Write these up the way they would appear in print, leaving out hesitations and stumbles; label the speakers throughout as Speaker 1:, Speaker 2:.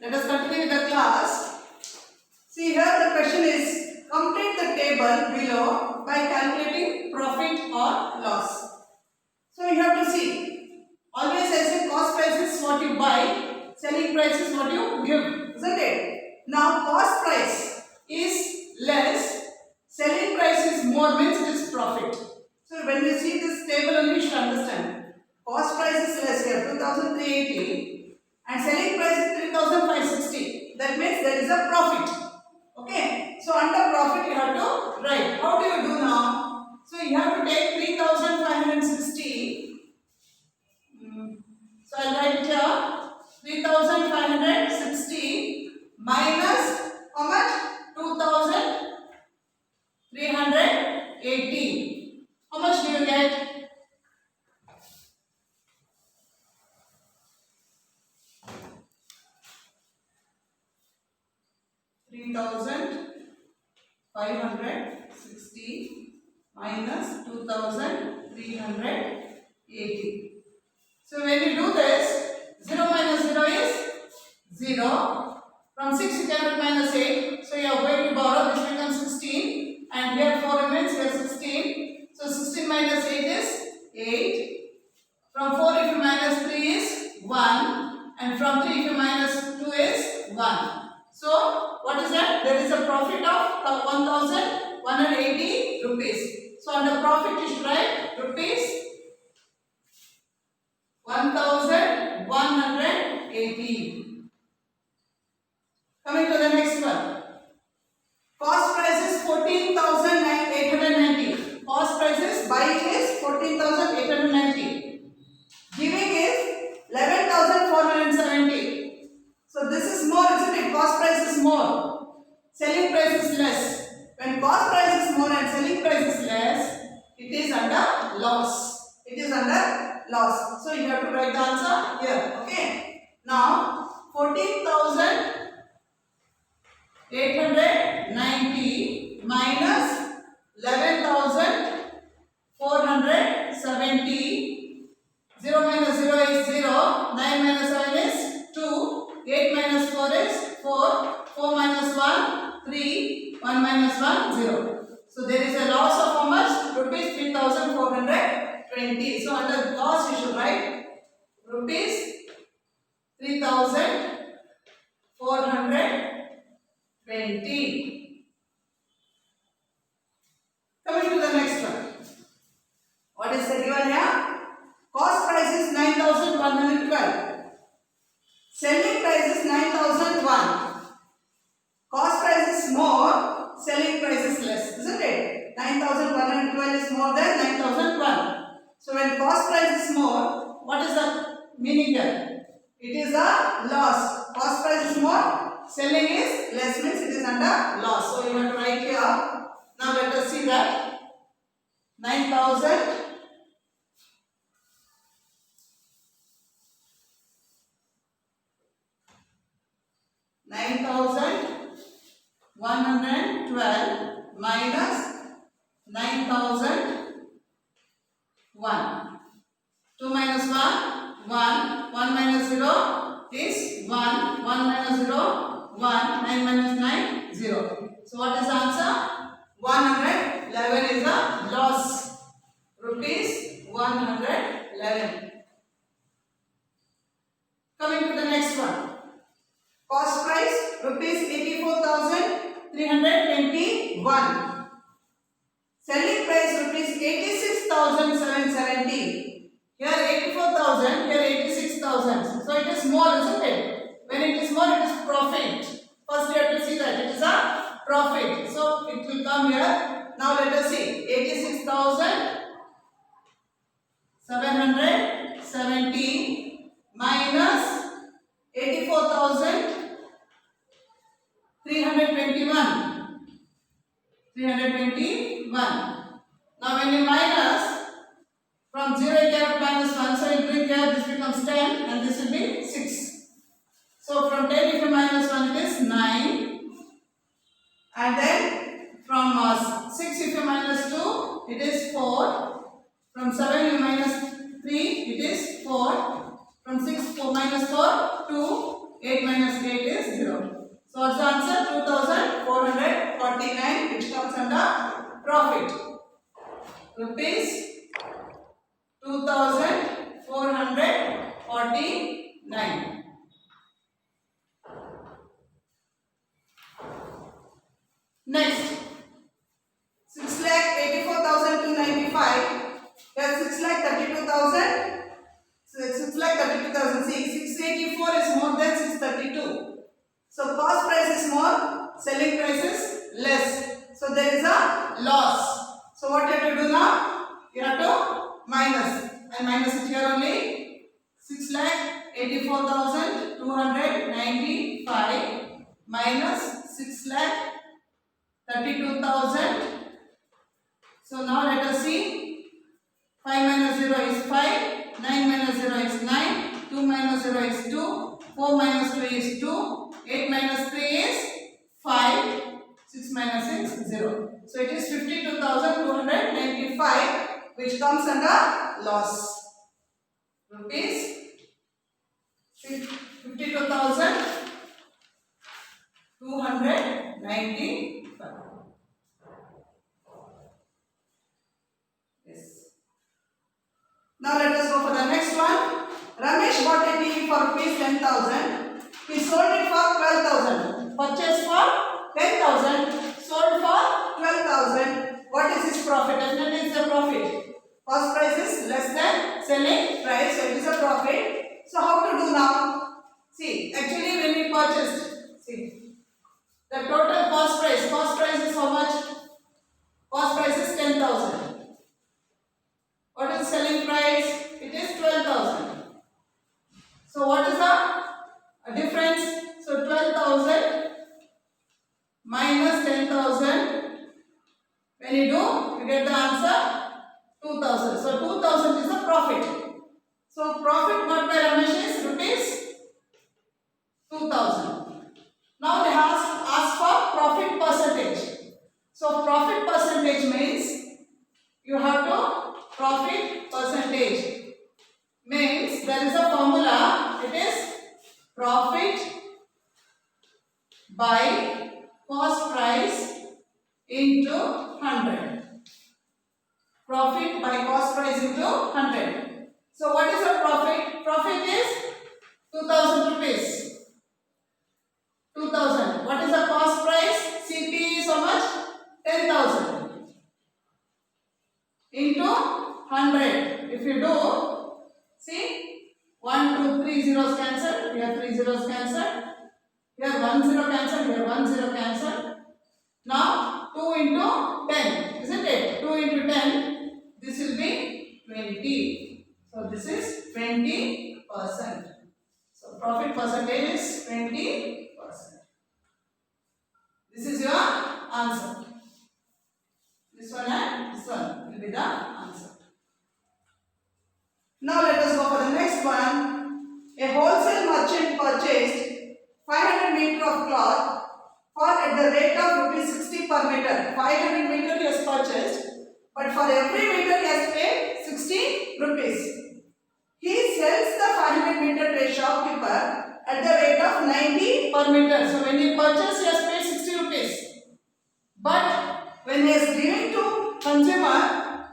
Speaker 1: Let us continue with the class. See here the question is complete the table below by calculating profit or loss. So you have to see. Always I say cost price is what you buy, selling price is what you give, isn't it? Now cost price is less, selling price is more, means it is profit. So when you see this table only you should understand. Cost price is less here, 2380, and selling price is 3560. That means there is a profit. Okay. So under profit you have to write. How do you do now? So you have to take 3560. So I'll write here 3560 minus how much? 2380. How much do you get? 3560 minus 2380. So when you do this, 0 minus 0 is 0. From 6 you cannot minus 8. So you are going to borrow, which becomes 16. And here 4 remains, here 16. So 16 minus 8 is 8. From 4 if you minus 3 is 1. And from 3 if you minus 2 is 1. So what is that? There is a profit of 1180 rupees. So under profit you should write rupees 1180. Coming to the next one. Cost price is 14,890. Cost price is buying is 14,890. Giving is 11,470. So this is more, isn't it? Cost price is more. Selling price is less. When cost price is more and selling price is less, it is under loss. It is under loss. So you have to write the answer here. Okay. Now 14,890 minus 11,470. 0 minus 0 is 0. 9 minus 7 is 2. 8 minus 4 is 4. 4 minus 1, 3. 1 minus 1, 0. So there is a loss of how much? Rupees 3,420. So under loss you should write rupees 3,420. Coming to the next one. What is the given here? Cost price is 9,112. Selling price is 9,001. Cost price is more, selling price is less, isn't it? 9,112 is more than 9,001. So when cost price is more, what is the meaning here? It is a loss. Cost price is more, selling is less, means it is under loss. So you have to write here. Now let us see that 9,112 minus 9,001. 2 minus 1, 1. 1 minus 0 is 1. 1 minus 0, 1. 9 minus 9, 0. So what is the answer? 111 is a loss. Rupees 111. Coming to the next one. Cost price rupees 84,321. Selling price rupees 86,770. Here 84,000, here 86,000. So it is more, isn't it? When it is more, it is profit. First you have to see that it is a profit. So it will come here. Now let us see. 86,770 minus 84,321. 321. Now when you minus, from 0 you cannot minus 1, so you bring here, this becomes 10 and this will be 6. So from 10 if you minus 1 it is 9. And then from 6 if you minus 2 it is 4. From 7 you minus 3 it is 4. From 6 4 minus 4 2. 8 minus 8 is So what's the answer? 2449, which comes under profit. Rupees 2449. Next, 6,84,295. That's 6,32,000. 6,32,000. See, 684 is more than 632. So cost price is more, selling price is less. So there is a loss. So what you have to do now? You have to minus. And minus it here only. 6,84,295 minus 6,32,000. So now let us see. 5 minus 0 is 5. 9 minus 0 is 9. 2 minus 0 is 2. 4 minus 2 is 2. 8 minus 3 is 5. 6 minus 6 is 0. So it is 52,295, which comes under loss. Rupees 52,295. Yes. Now let us go for the next one. Ramesh bought a TV for rupees 10,000. He sold it for 12,000. Purchased for 10,000. Sold for 12,000. What is his profit? Definitely it's a profit. Cost price is less than selling price, so it is a profit. So how to do now? See, actually when we purchased, see, the total cost price is how much? Cost price is 10,000. What is selling price? It is 12,000. So what is the difference? So 12,000 minus 10,000. When you do, you get the answer 2,000. So 2,000 is the profit. So profit got by Ramesh is rupees 2,000. Now they ask for profit percentage. So profit percentage means you have to profit percentage means there is a formula. It is profit by cost price into 100. Profit by cost price into 100. So what is the profit? Profit is 2,000 rupees. 2,000. What is the cost price? CP is how much? 10,000 into 100. If you do, see, 1, 2, 3 zeros cancel. Here 3 zeros cancel. Here 1 zero cancel. Here 1 zero cancel. Now 2 into 10, isn't it? 2 into 10. This will be 20. So this is 20%. So profit percentage is 20%. This is your answer. This one and this one will be the answer. Now let us go for the next one. A wholesale merchant purchased 500 meter of cloth for at the rate of rupees 60 per meter. 500 meter he has purchased, but for every meter he has paid 60 rupees. He sells the 500 meter to a shopkeeper at the rate of 90 per meter. So when he purchased, he has paid 60 rupees. But when he is giving to consumer,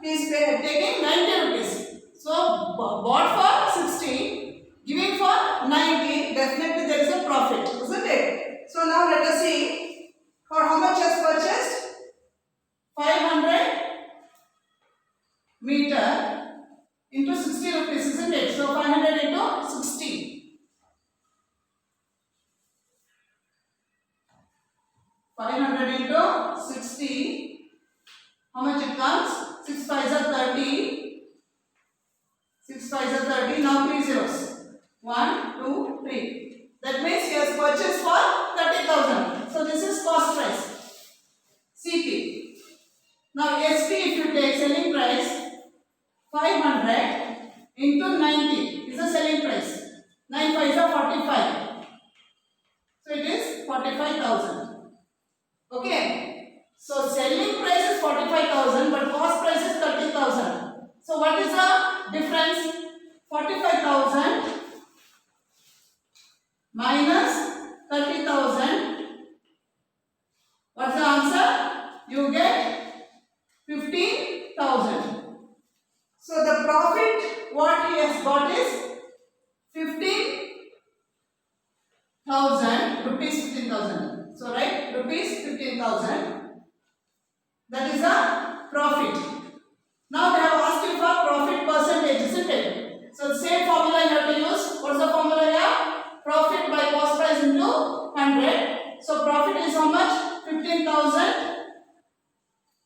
Speaker 1: he is taking 90 rupees. So bought for 60, giving for 90, definitely there is a profit, isn't it? So now let us see for how much he has purchased. 500 meter into 60 rupees, isn't it? So 500 into 60. 500 into 60. How much it comes? 6 5s are 30. 6 5s are 30. Now 3 zeros. 1, 2, 3. That means he has purchased for 30,000. So this is cost price. CP. Now SP, if you take selling price, 500 into 90 is the selling price. 9 5s are 45. So it is 45,000. Okay. So selling price is 45,000, but cost price is 30,000. So what is the difference? 45,000 minus 30,000 15,000. That is a profit. Now they have asked you for profit percentage, isn't it? So the same formula you have to use. What's the formula here? Profit by cost price into 100. So profit is how much? 15,000.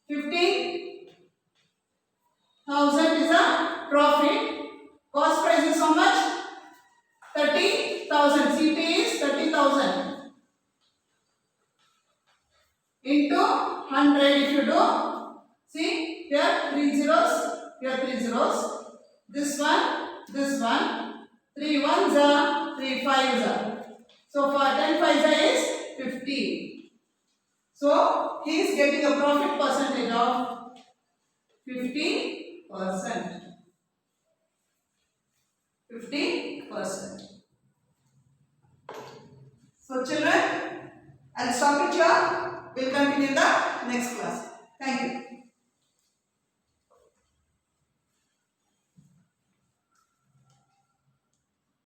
Speaker 1: 15,000 is a profit. Cost price is how much? 30,000. CP is 30,000 into 100. If you do, see here 3 zeros, here 3 zeros. This one, 3 ones are 3 fives are. So for 10 fives is 50. So he is getting a profit percentage of 50%. 50%. So children, I'll stop it here. We'll continue in the next class.